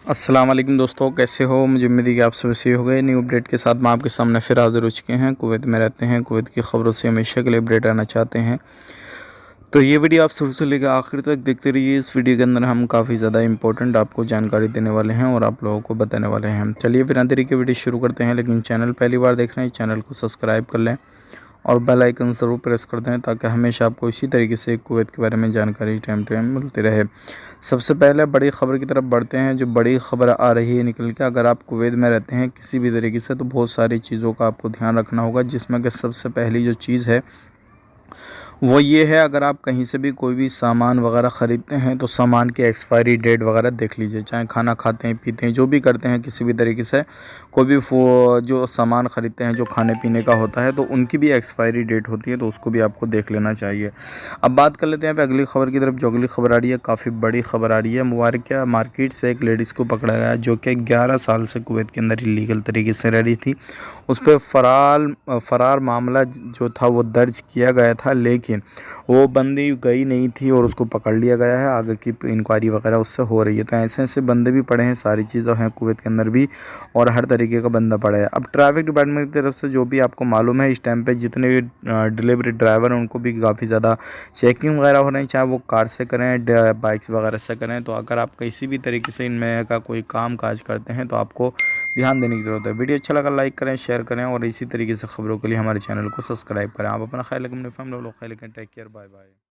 अस्सलाम वालेकुम दोस्तों, कैसे हो। मुझे उम्मीद है कि आप सब सही हो गए। न्यू अपडेट के साथ मैं आपके सामने फिर हाज़िर हो चुके हैं। कुवैत में रहते हैं, कुवैत की ख़बरों से हमेशा के लिए अपडेट रहना चाहते हैं तो ये वीडियो आप शुरू से लेकर आखिर तक देखते रहिए। इस वीडियो के अंदर हम काफ़ी ज़्यादा इंपॉर्टेंट आपको जानकारी देने वाले हैं और आप लोगों को बताने वाले हैं। चलिए बिना देरी के वीडियो शुरू करते हैं। लेकिन चैनल पहली बार देख रहे हैं, चैनल को सब्सक्राइब कर लें और बेल आइकन ज़रूर प्रेस कर दें ताकि हमेशा आपको इसी तरीके से कुवैत के बारे में जानकारी टाइम टू टाइम मिलती रहे। सबसे पहले बड़ी ख़बर की तरफ बढ़ते हैं। जो बड़ी ख़बर आ रही है निकल के, अगर आप कुवैत में रहते हैं किसी भी तरीके से, तो बहुत सारी चीज़ों का आपको ध्यान रखना होगा, जिसमें कि सबसे पहली जो चीज़ है वो ये है, अगर आप कहीं से भी कोई भी सामान वगैरह ख़रीदते हैं तो सामान की एक्सपायरी डेट वगैरह देख लीजिए। चाहे खाना खाते हैं, पीते हैं, जो भी करते हैं, किसी भी तरीके से कोई भी जो सामान ख़रीदते हैं जो खाने पीने का होता है तो उनकी भी एक्सपायरी डेट होती है, तो उसको भी आपको देख लेना चाहिए। अब बात कर लेते हैं अगली ख़बर की तरफ। जो अगली ख़बर आ रही है काफ़ी बड़ी ख़बर आ रही है। मुबारकिया मार्केट से एक लेडीज़ को पकड़ा गया जो कि 11 साल से कुवैत के अंदर इलीगल तरीके से रह रही थी। उस पर फ़रार मामला जो था वो दर्ज किया गया था, लेकिन वो बंदी गई नहीं थी और उसको पकड़ लिया गया है। आगे की इंक्वायरी वगैरह उससे हो रही है। तो ऐसे ऐसे बंदे भी पड़े हैं, सारी चीज़ें हैं कुवैत के अंदर भी, और हर तरीके का बंदा पड़ा है। अब ट्रैफिक डिपार्टमेंट की तरफ से जो भी आपको मालूम है, इस टाइम पे जितने भी डिलीवरी ड्राइवर हैं उनको भी काफ़ी ज़्यादा चेकिंग वगैरह हो रही है, चाहे वो कार से करें, बाइक्स वगैरह से करें। तो अगर आप किसी भी तरीके से इनमें का कोई काम काज करते हैं तो आपको ध्यान देने की ज़रूरत है। वीडियो अच्छा लगा लाइक करें, शेयर करें और इसी तरीके से खबरों के लिए हमारे चैनल को सब्सक्राइब करें। आप अपना ख्याल रखें, अपने फैमिली वालों का ख्याल रखें। Take care, bye bye.